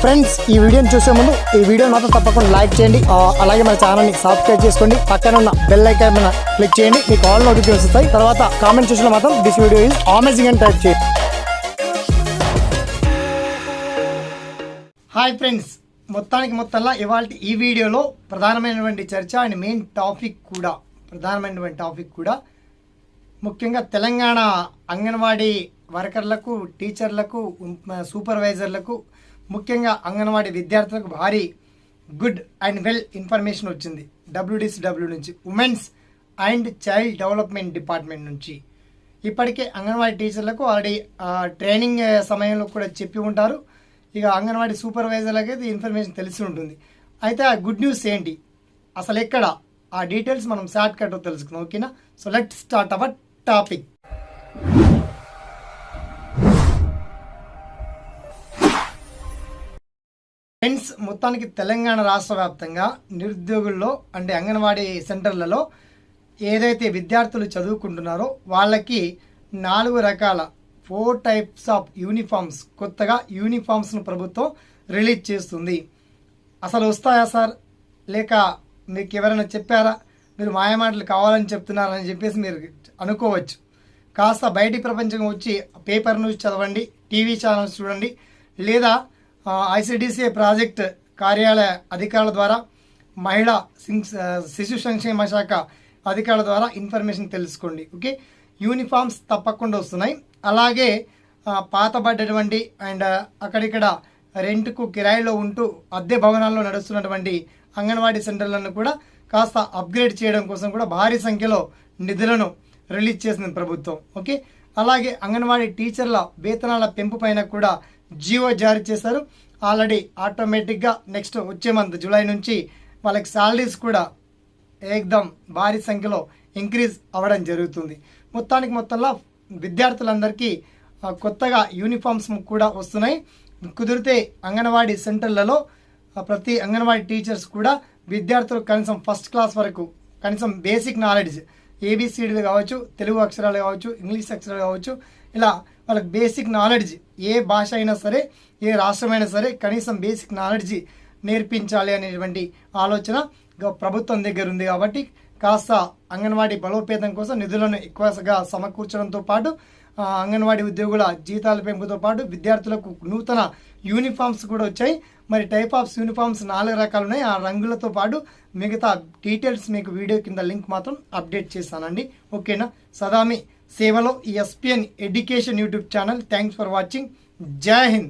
Friends, ఈ వీడియోని చూసే ముందు ఈ వీడియో మాత్రం తప్పకుండా లైక్ చేయండి. అలాగే మన ఛానల్ని సబ్స్క్రైబ్ చేసుకోండి. పక్కన ఉన్న బెల్ ఐకాన్ మీద క్లిక్ చేయండి. మీకు ఆల్ నోటిఫికేషన్స్ వస్తాయి. తర్వాత కామెంట్ సెక్షన్లో మాత్రం దిస్ వీడియో ఈజ్ అమేజింగ్ అని టైప్ చేయండి. హాయ్ ఫ్రెండ్స్, మొత్తంలో ఇవాళ ఈ వీడియోలో ప్రధానమైనటువంటి చర్చ అండ్ మెయిన్ టాపిక్ కూడా ముఖ్యంగా తెలంగాణ అంగన్వాడీ వర్కర్లకు, టీచర్లకు, సూపర్వైజర్లకు, ముఖ్యంగా అంగన్వాడీ విద్యార్థులకు భారీ గుడ్ అండ్ వెల్ ఇన్ఫర్మేషన్ వచ్చింది WDCW నుంచి, women's and child development department నుంచి. ఇప్పటికే అంగన్వాడీ టీచర్లకు ఆల్రెడీ ట్రైనింగ్ సమయంలో కూడా చెప్పి ఉంటారు. ఇక అంగన్వాడీ సూపర్వైజర్లకి అయితే ఇన్ఫర్మేషన్ తెలిసి ఉంటుంది. అయితే ఆ గుడ్ న్యూస్ ఏంటి, అసలు ఎక్కడ, ఆ డీటెయిల్స్ మనం షార్ట్ కట్ తెలుసుకుందాం. ఓకేనా? So let start our topic. Friends, మొత్తానికి తెలంగాణ రాష్ట్ర వ్యాప్తంగా నిరుద్యోగుల్లో అంటే అంగన్వాడీ సెంటర్లలో ఏదైతే విద్యార్థులు చదువుకుంటున్నారో వాళ్ళకి 4 రకాల 4 టైప్స్ ఆఫ్ యూనిఫామ్స్, కొత్తగా యూనిఫామ్స్ను ప్రభుత్వం రిలీజ్ చేస్తుంది. అసలు వస్తాయా సార్, లేక మీకు ఎవరైనా చెప్పారా, మీరు మాయమాటలు కావాలని చెప్తున్నారని చెప్పేసి మీరు అనుకోవచ్చు. కాస్త బయటి ప్రపంచం వచ్చి పేపర్ న్యూస్ చదవండి, టీవీ ఛానల్స్ చూడండి, లేదా ICDCA ప్రాజెక్ట్ కార్యాలయ అధికారుల ద్వారా, మహిళా శిశు సంక్షేమ శాఖ అధికారుల ద్వారా ఇన్ఫర్మేషన్ తెలుసుకోండి. ఓకే, యూనిఫామ్స్ తప్పకుండా వస్తున్నాయి. అలాగే పాతబడ్డటువంటి అండ్ అక్కడిక్కడ రెంట్కు కిరాయిలో ఉంటూ అద్దె భవనాల్లో నడుస్తున్నటువంటి అంగన్వాడీ సెంటర్లను కూడా కాస్త అప్గ్రేడ్ చేయడం కోసం కూడా భారీ సంఖ్యలో నిధులను రిలీజ్ చేసింది ప్రభుత్వం. ఓకే, అలాగే అంగన్వాడీ టీచర్ల వేతనాల పెంపు పైన కూడా జీవో జారీ చేశారు. ఆల్రెడీ ఆటోమేటిక్గా నెక్స్ట్ వచ్చే మంత్ జూలై నుంచి వాళ్ళకి శాలరీస్ కూడా ఏకదం భారీ సంఖ్యలో ఇంక్రీజ్ అవ్వడం జరుగుతుంది. మొత్తంలో విద్యార్థులందరికీ కొత్తగా యూనిఫామ్స్ కూడా వస్తున్నాయి. కుదిరితే అంగన్వాడీ సెంటర్లలో ప్రతి అంగన్వాడీ టీచర్స్ కూడా విద్యార్థులు కనీసం ఫస్ట్ క్లాస్ వరకు కనీసం బేసిక్ నాలెడ్జ్, ABCDలు కావచ్చు, తెలుగు అక్షరాలు కావచ్చు, ఇంగ్లీష్ అక్షరాలు కావచ్చు, ఇలా వాళ్ళకి బేసిక్ నాలెడ్జ్, ఏ భాష అయినా సరే, ఏ రాష్ట్రమైనా సరే కనీసం బేసిక్ నాలెడ్జ్ నేర్పించాలి అనేటువంటి ఆలోచన ప్రభుత్వం దగ్గర ఉంది. కాబట్టి కాస్త అంగన్వాడీ బలోపేతం కోసం నిధులను ఎక్కువగా సమకూర్చడంతో పాటు అంగన్వాడీ ఉద్యోగుల జీతాల పెంపుతో పాటు విద్యార్థులకు నూతన యూనిఫామ్స్ కూడా వచ్చాయి. మరి టైప్ ఆఫ్ యూనిఫామ్స్ 4 రకాలు ఉన్నాయి. ఆ రంగులతో పాటు మిగతా డీటెయిల్స్ మీకు వీడియో కింద లింక్ మాత్రం అప్డేట్ చేస్తానండి. ఓకేనా? సదామి సేవలో ESPN education YouTube channel. Thanks for watching. జై హింద్.